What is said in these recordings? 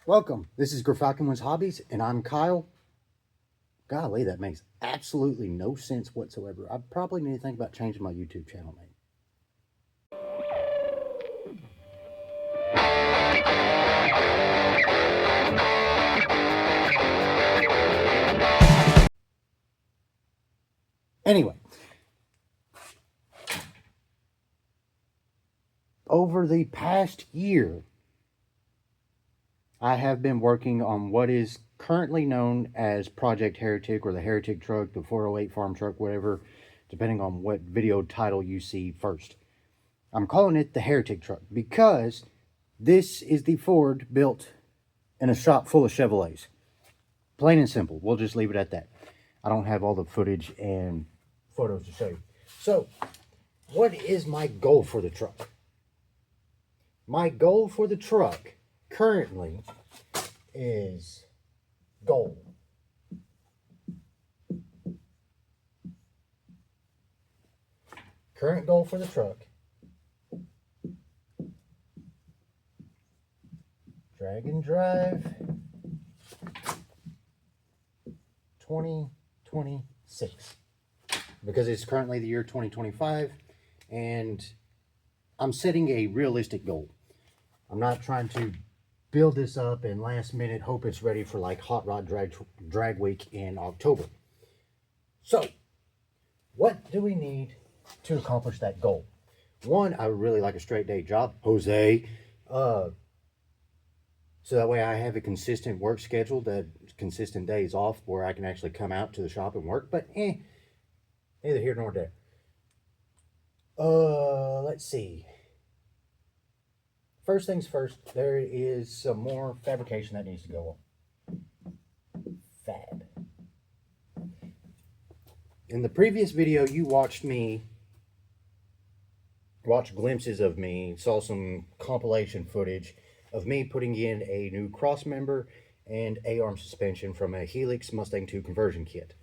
Welcome. This is Grafalcon's Hobbies, and I'm Kyle. Golly, that makes absolutely no sense whatsoever. I probably need to think about changing my YouTube channel name. Anyway, over the past year, I have been working on what is currently known as Project Heretic or the Heretic truck, the 408 farm truck, whatever, depending on what video title you see first. I'm calling it the Heretic truck because this is the Ford built in a shop full of Chevrolets. Plain and simple. We'll just leave it at that. I don't have all the footage and photos to show you. So, what is my goal for the truck? My goal for the truck currently is gold. Current goal for the truck. Drag and drive 2026. Because it's currently the year 2025 and I'm setting a realistic goal. I'm not trying to build this up and last minute hope it's ready for like Hot Rod drag week in October. So, what do we need to accomplish that goal? One, I would really like a straight day job, Jose. So that way I have a consistent work schedule, that consistent days off where I can actually come out to the shop and work. But neither here nor there. Let's see. First things first, there is some more fabrication that needs to go on. Fab. In the previous video, you watched glimpses of me, saw some compilation footage of me putting in a new cross member and A-arm suspension from a Helix Mustang 2 conversion kit.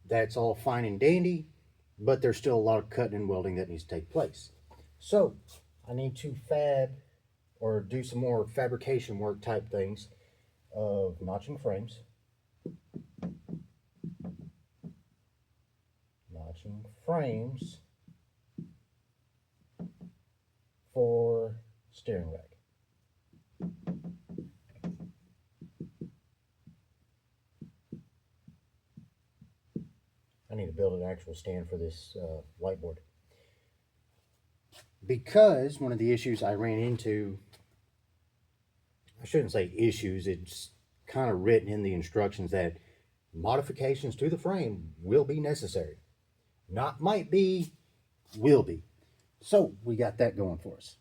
That's all fine and dandy, but there's still a lot of cutting and welding that needs to take place. So, I need to do some more fabrication work type things of notching frames. Notching frames for steering rack. I need to build an actual stand for this whiteboard. Because one of the issues I ran into, I shouldn't say issues, it's kind of written in the instructions that modifications to the frame will be necessary. Not might be, will be. So we got that going for us.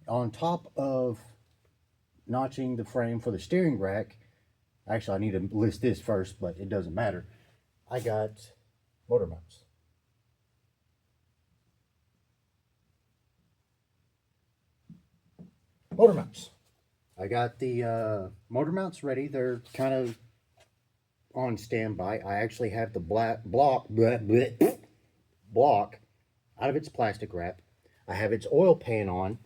On top of notching the frame for the steering rack, actually I need to list this first, but it doesn't matter. I got motor mounts. Motor mounts. I got the motor mounts ready. They're kind of on standby. I actually have the block out of its plastic wrap. I have its oil pan on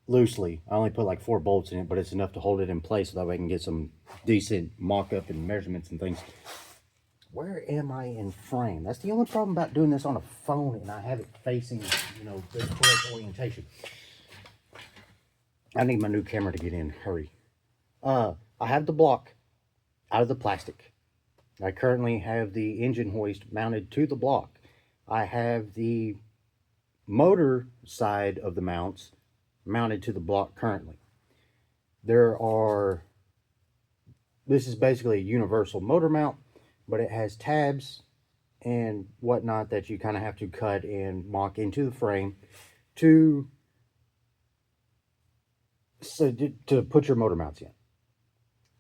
loosely. I only put like 4 bolts in it, but it's enough to hold it in place so that way I can get some decent mock-up and measurements and things. Where am I in frame? That's the only problem about doing this on a phone and I have it facing, the correct orientation. I need my new camera to get in. Hurry. I have the block out of the plastic. I currently have the engine hoist mounted to the block. I have the motor side of the mounts mounted to the block currently. This is basically a universal motor mount, but it has tabs and whatnot that you kind of have to cut and mock into the frame to put your motor mounts in.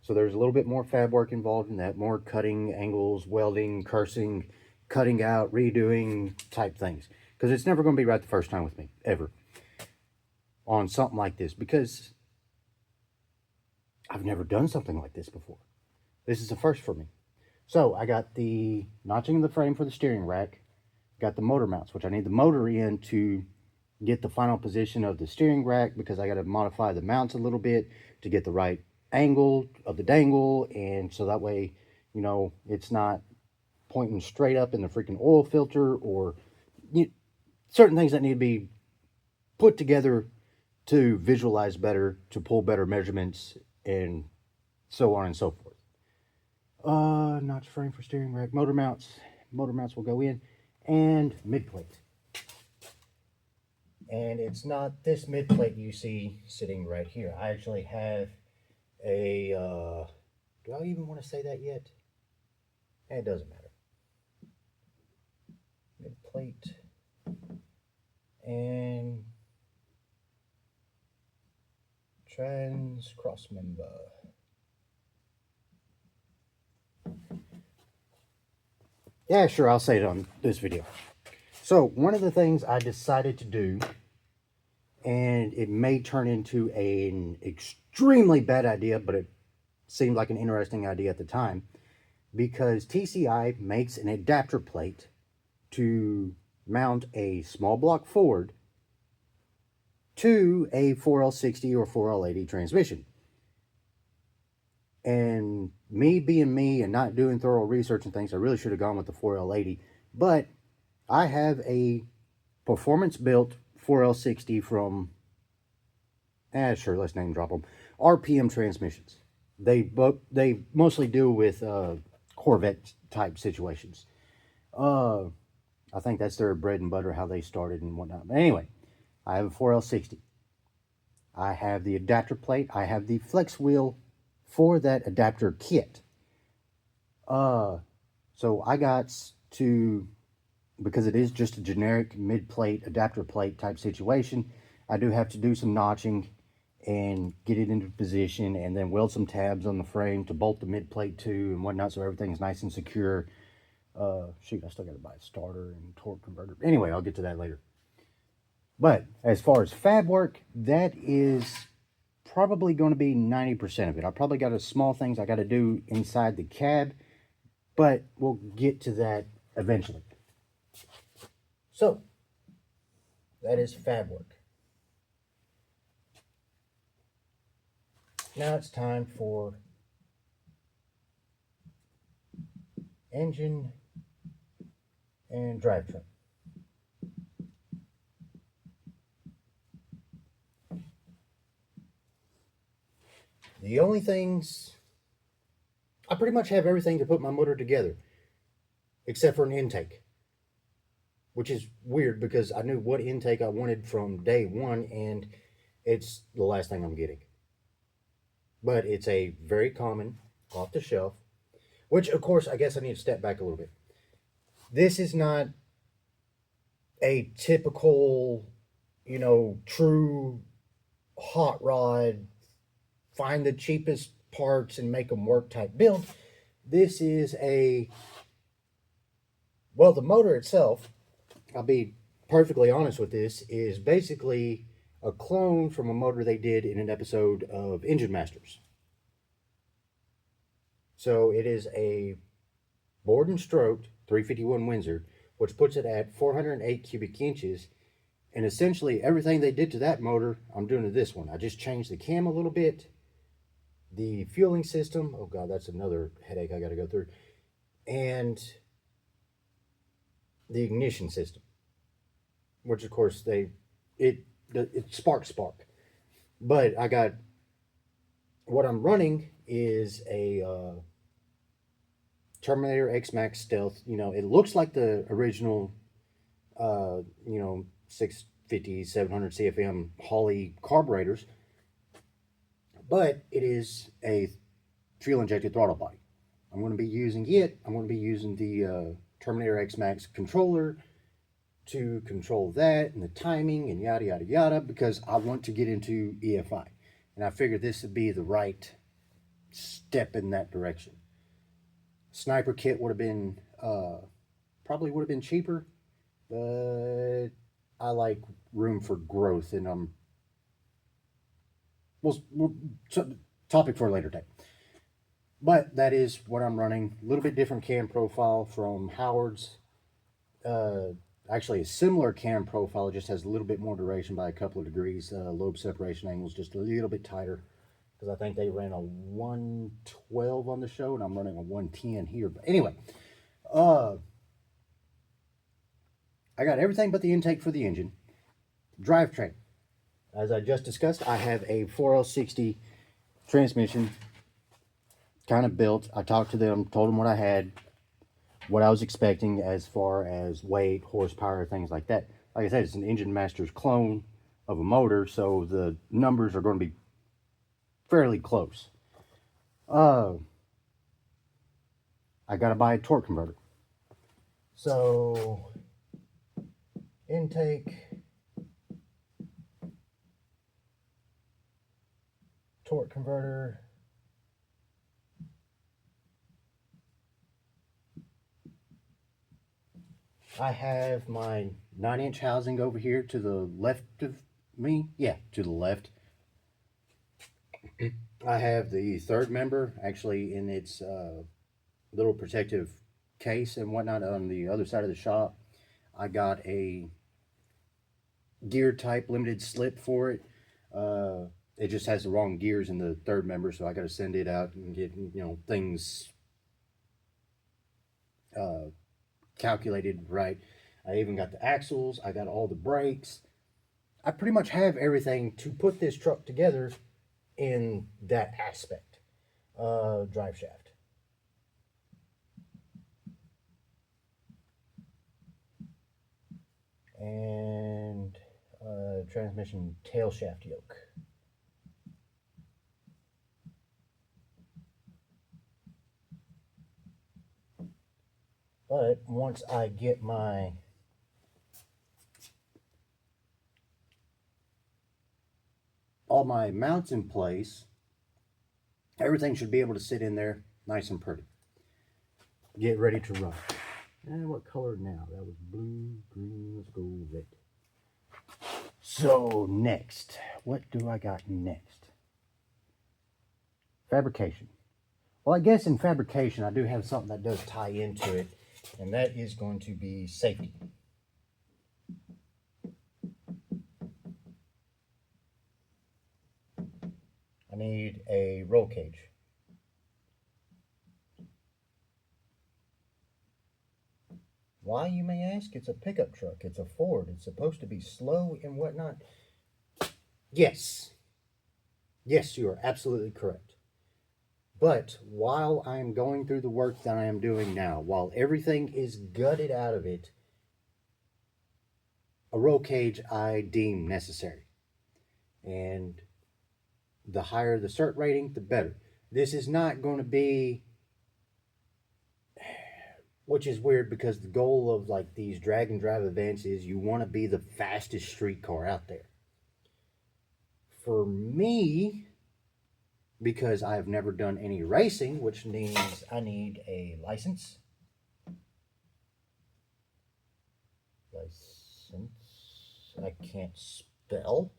So there's a little bit more fab work involved in that, more cutting angles, welding, cursing, cutting out, redoing type things. Because it's never going to be right the first time with me, ever, on something like this. Because I've never done something like this before. This is a first for me. So I got the notching of the frame for the steering rack, got the motor mounts, which I need the motor in to get the final position of the steering rack, because I got to modify the mounts a little bit to get the right angle of the dangle, and so that way, you know, it's not pointing straight up in the freaking oil filter, or certain things that need to be put together to visualize better, to pull better measurements, and so on and so forth. Notch frame for steering rack, motor mounts. Motor mounts will go in, and mid plate. And it's not this mid plate you see sitting right here. I actually have a, do I even want to say that yet? It doesn't matter. Mid plate and trans cross member. Yeah, sure, I'll say it on this video. So one of the things I decided to do, and it may turn into an extremely bad idea, but it seemed like an interesting idea at the time, because TCI makes an adapter plate to mount a small block Ford to a 4L60 or 4L80 transmission. And me being me and not doing thorough research and things, I really should have gone with the 4L80. But I have a performance-built 4L60 from, sure, let's name drop them, RPM transmissions. They mostly deal with Corvette-type situations. I think that's their bread and butter, how they started and whatnot. But anyway, I have a 4L60. I have the adapter plate. I have the flex wheel for that adapter kit. So I got to, because it is just a generic mid-plate, adapter plate type situation, I do have to do some notching and get it into position, and then weld some tabs on the frame to bolt the mid-plate to and whatnot, so everything's nice and secure. Shoot, I still got to buy a starter and torque converter. Anyway, I'll get to that later. But as far as fab work, that is probably going to be 90% of it. I probably got a small things I got to do inside the cab, but we'll get to that eventually. So, that is fab work. Now it's time for engine and drivetrain. The only things, I pretty much have everything to put my motor together, except for an intake, which is weird because I knew what intake I wanted from day one, and it's the last thing I'm getting. But it's a very common, off the shelf, which of course, I guess I need to step back a little bit. This is not a typical, true hot rod, find the cheapest parts and make them work type build. This is the motor itself, I'll be perfectly honest with this, is basically a clone from a motor they did in an episode of Engine Masters. So it is a bored and stroked 351 Windsor, which puts it at 408 cubic inches. And essentially everything they did to that motor, I'm doing to this one. I just changed the cam a little bit. The fueling system, oh God, that's another headache I got to go through. And the ignition system, which of course it spark. But I got, what I'm running is a Terminator X-Max Stealth. It looks like the original 650, 700 CFM Holley carburetors, but it is a fuel-injected throttle body. I'm going to be using the Terminator X-Max controller to control that and the timing and yada, yada, yada, because I want to get into EFI. And I figured this would be the right step in that direction. Sniper kit would have been, probably would have been cheaper, but I like room for growth, and topic for a later day. But that is what I'm running. A little bit different cam profile from Howard's. actually a similar cam profile. It just has a little bit more duration by a couple of degrees. Lobe separation angle is just a little bit tighter, because I think they ran a 112 on the show, and I'm running a 110 here. But anyway, I got everything but the intake for the engine. Drivetrain. As I just discussed, I have a 4L60 transmission kind of built. I talked to them, told them what I had, what I was expecting as far as weight, horsepower, things like that. Like I said, it's an Engine Masters clone of a motor, so the numbers are going to be fairly close. I got to buy a torque converter. So, intake, torque converter. I have my 9-inch housing over here to the left of me. Yeah, to the left. I have the third member actually in its little protective case and whatnot on the other side of the shop. I got a gear type limited slip for it. It just has the wrong gears in the third member, so I got to send it out and get things calculated right. I even got the axles. I got all the brakes. I pretty much have everything to put this truck together in that aspect. Drive shaft. And transmission tail shaft yoke. But once I get all my mounts in place, everything should be able to sit in there nice and pretty. Get ready to run. And what color now? That was blue, green, let's go red. So next, what do I got next? Fabrication. Well, I guess in fabrication, I do have something that does tie into it, and that is going to be safety. I need a roll cage. Why, you may ask? It's a pickup truck. It's a Ford. It's supposed to be slow and whatnot. Yes. Yes, you are absolutely correct. But while I'm going through the work that I am doing now, while everything is gutted out of it, a roll cage I deem necessary. And the higher the cert rating, the better. This is not going to be, which is weird because the goal of like these drag and drive events is you want to be the fastest street car out there. For me, because I've never done any racing, which means I need a license. I can't spell.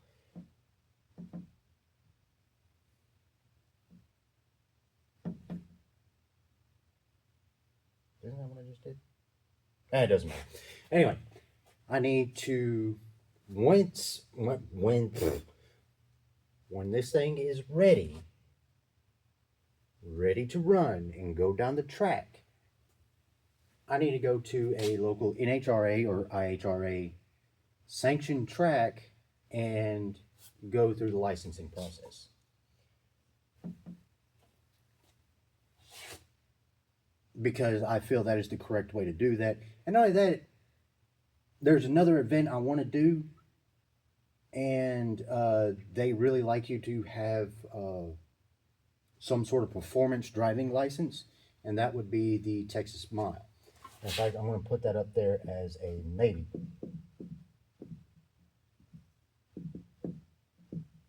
Isn't that what I just did? It doesn't matter. Anyway, I need to when this thing is ready to run and go down the track, I need to go to a local NHRA or IHRA sanctioned track and go through the licensing process. Because I feel that is the correct way to do that. And not only that, there's another event I want to do, and they really like you to have some sort of performance driving license, and that would be the Texas Mile. In fact, I'm going to put that up there as a maybe.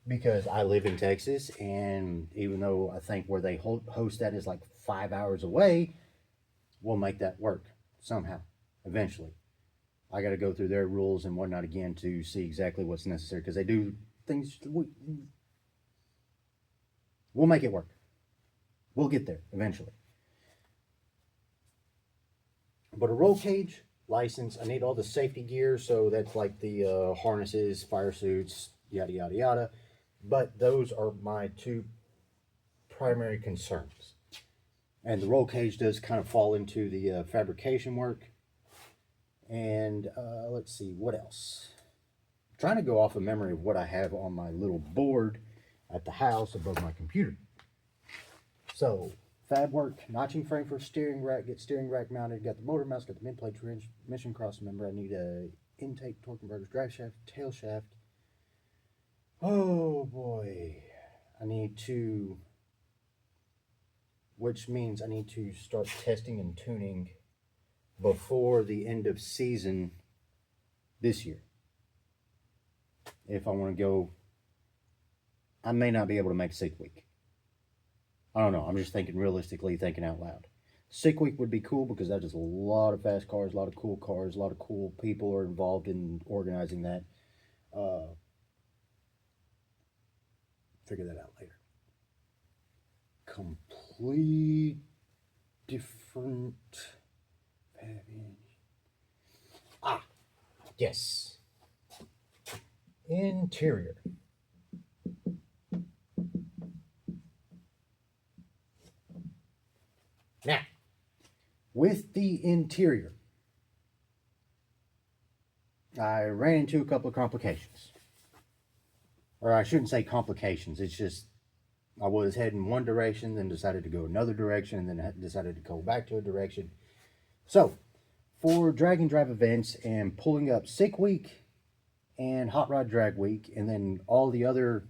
Because I live in Texas, and even though I think where they host that is like 5 hours away, we'll make that work somehow, eventually. I got to go through their rules and whatnot again to see exactly what's necessary, because they do things. We'll make it work. We'll get there eventually. But a roll cage, license. I need all the safety gear, so that's like the harnesses, fire suits, yada yada yada. But those are my two primary concerns. And the roll cage does kind of fall into the fabrication work. And let's see, what else? I'm trying to go off of memory of what I have on my little board at the house above my computer. So, fab work, notching frame for steering rack, get steering rack mounted, got the motor mounts, got the mid plate transmission cross member. I need a intake, torque converters, drive shaft, tail shaft. Oh boy, I need to, which means I need to start testing and tuning before the end of season this year. If I want to go, I may not be able to make sick week. I don't know. I'm just thinking realistically, thinking out loud. Sick week would be cool because that is a lot of fast cars, a lot of cool cars, a lot of cool people are involved in organizing that. Figure that out later. Complete different. Ah, yes. Interior. Now, with the interior, I ran into a couple of complications. Or I shouldn't say complications, it's just I was heading one direction, then decided to go another direction, and then decided to go back to a direction. So, for drag and drive events and pulling up Sick Week and Hot Rod Drag Week, and then all the other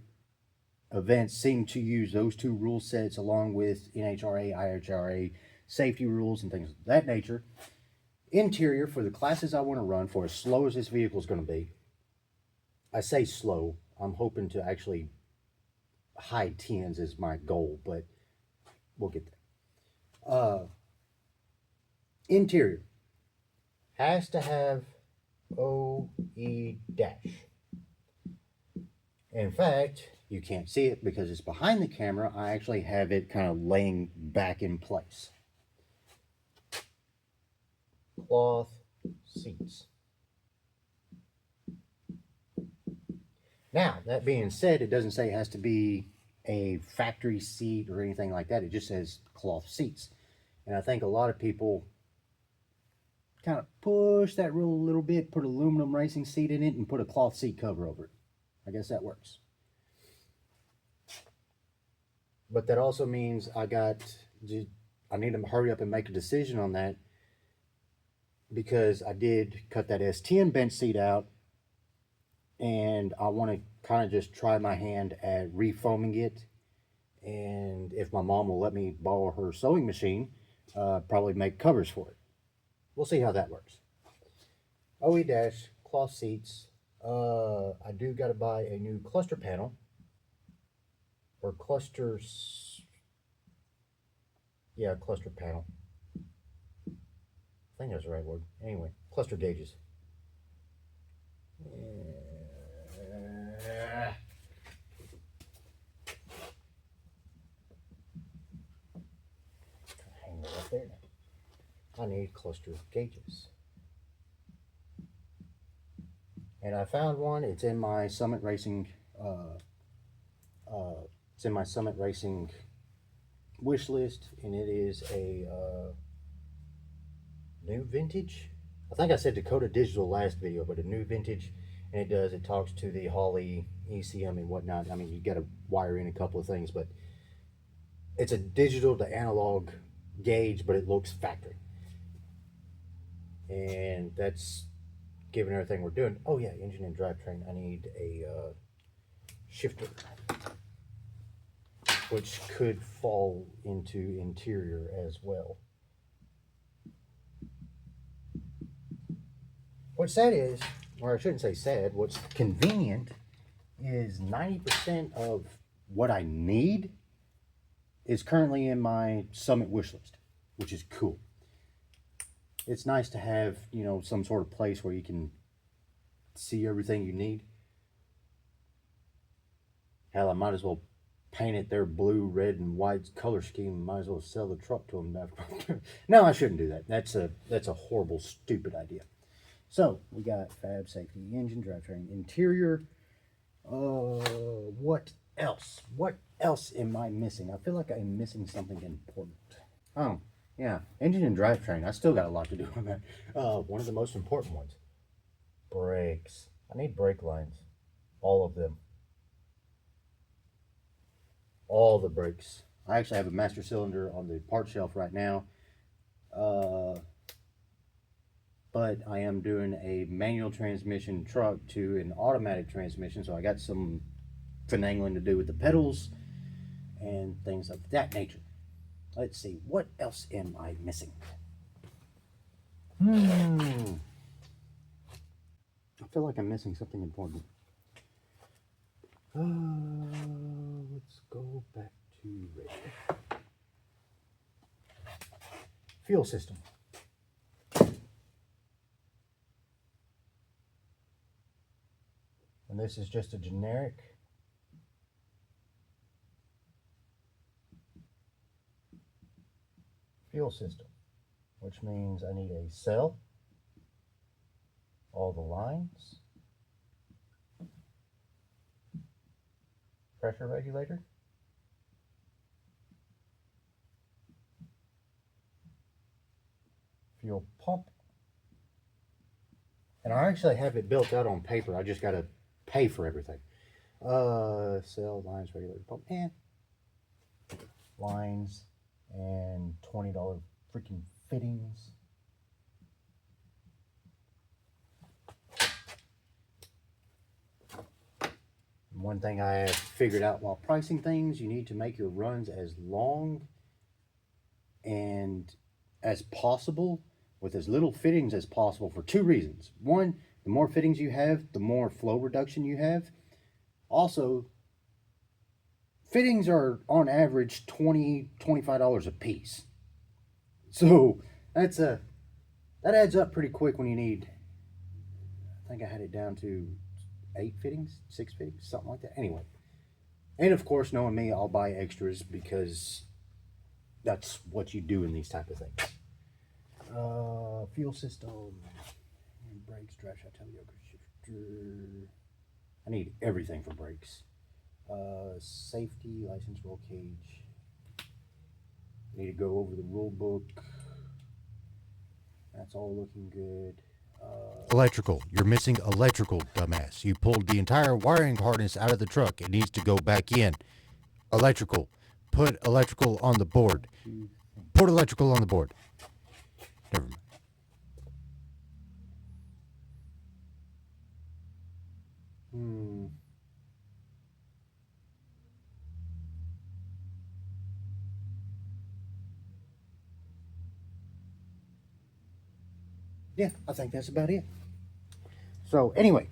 events seem to use those two rule sets along with NHRA, IHRA, safety rules, and things of that nature. Interior, for the classes I want to run, for as slow as this vehicle is going to be, I say slow, I'm hoping to actually high 10s is my goal, but we'll get there. Interior has to have OE dash. In fact, you can't see it because it's behind the camera. I actually have it kind of laying back in place. Cloth seats. Now, that being said, it doesn't say it has to be a factory seat or anything like that. It just says cloth seats. And I think a lot of people kind of push that rule a little bit, put aluminum racing seat in it, and put a cloth seat cover over it. I guess that works. But that also means I need to hurry up and make a decision on that, because I did cut that S10 bench seat out, and I want to kind of just try my hand at refoaming it. And if my mom will let me borrow her sewing machine, probably make covers for it. We'll see how that works. OE dash, cloth seats. I do got to buy a new cluster panel, or clusters. Yeah, cluster panel. I think that's the right word. Anyway, cluster gauges. Hang that up there. I need cluster gauges. And I found one. It's in my Summit Racing. It's in my Summit Racing wish list, and it is a new vintage. I think I said Dakota Digital last video, but a new vintage, and it talks to the Holley ECM and whatnot. I mean, you got to wire in a couple of things, but it's a digital to analog gauge, but it looks factory. And that's given everything we're doing. Oh yeah, engine and drivetrain. I need a shifter, which could fall into interior as well. What's sad is, or I shouldn't say sad, what's convenient is 90% of what I need is currently in my Summit wish list, which is cool. It's nice to have, some sort of place where you can see everything you need. Hell, I might as well paint it their blue, red, and white color scheme. Might as well sell the truck to them. No, I shouldn't do that. That's a horrible, stupid idea. So we got fab, safety, engine, drivetrain, interior. What else? What else am I missing? I feel like I'm missing something important. Oh, yeah, engine and drivetrain. I still got a lot to do on that. One of the most important ones. Brakes. I need brake lines. All of them. All the brakes. I actually have a master cylinder on the part shelf right now. But I am doing a manual transmission truck to an automatic transmission, so I got some finagling to do with the pedals and things of that nature. Let's see, what else am I missing? I feel like I'm missing something important. Let's go back to red. Fuel system. And this is just a generic fuel system, which means I need a cell, all the lines, pressure regulator, fuel pump, and I actually have it built out on paper. I just got to pay for everything. Cell, lines, regulator, pump, and lines, and $20 freaking fittings. One thing I have figured out while pricing things, you need to make your runs as long and as possible with as little fittings as possible for two reasons. One, the more fittings you have, the more flow reduction you have. Also, fittings are on average $20, $25 a piece. So that adds up pretty quick when you need, I think I had it down to 8 fittings, 6 fittings, something like that. Anyway, and of course, knowing me, I'll buy extras because that's what you do in these type of things. Fuel system, brakes, drive shaft, shifter. I need everything for brakes. Safety, license, roll cage. I need to go over the rule book. That's all looking good. Electrical. You're missing electrical, dumbass. You pulled the entire wiring harness out of the truck. It needs to go back in. Electrical. Put electrical on the board. Put electrical on the board. Never mind. Yeah, I think that's about it. So anyway,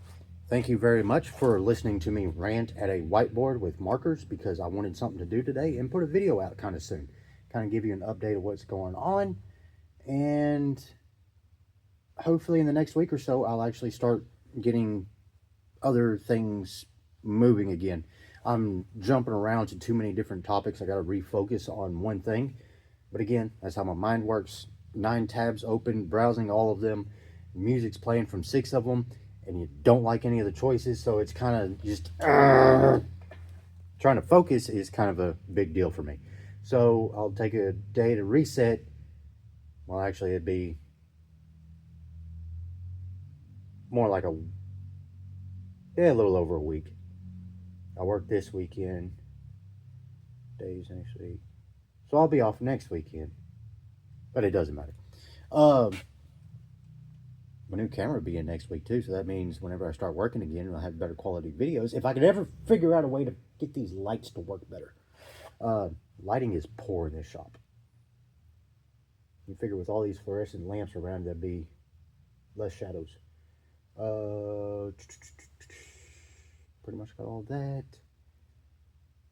thank you very much for listening to me rant at a whiteboard with markers because I wanted something to do today and put a video out kind of soon. Kind of give you an update of what's going on. And hopefully in the next week or so, I'll actually start getting other things moving again. I'm jumping around to too many different topics. I got to refocus on one thing. But again, that's how my mind works. 9 tabs open, browsing all of them. Music's playing from 6 of them, and you don't like any of the choices, so it's kind of just trying to focus is kind of a big deal for me. So I'll take a day to reset. Well, actually, it'd be more like a little over a week. I work this weekend, days next week, so I'll be off next weekend. But it doesn't matter. My new camera will be in next week too, so that means whenever I start working again, I'll have better quality videos. If I could ever figure out a way to get these lights to work better. Lighting is poor in this shop. You figure with all these fluorescent lamps around, there'd be less shadows. Pretty much got all that.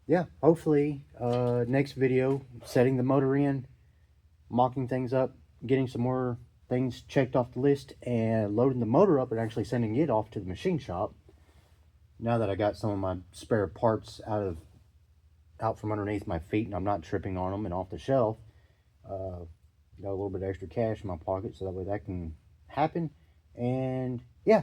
Yeah, hopefully next video, setting the motor in, mocking things up, getting some more things checked off the list, and loading the motor up and actually sending it off to the machine shop. Now that I got some of my spare parts out of out from underneath my feet and I'm not tripping on them and off the shelf. Got a little bit of extra cash in my pocket, so that way that can happen. And yeah,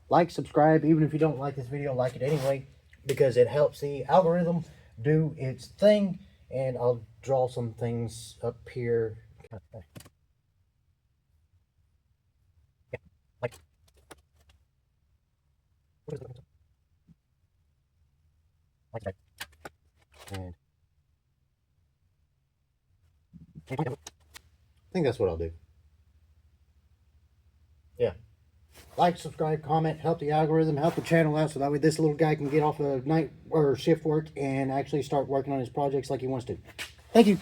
like, subscribe. Even if you don't like this video, like it anyway, because it helps the algorithm do its thing. And I'll draw some things up here. Yeah, like, like that. And I think that's what I'll do. Yeah. Like, subscribe, comment, help the algorithm, help the channel out, so that way this little guy can get off of night or shift work and actually start working on his projects like he wants to. Thank you.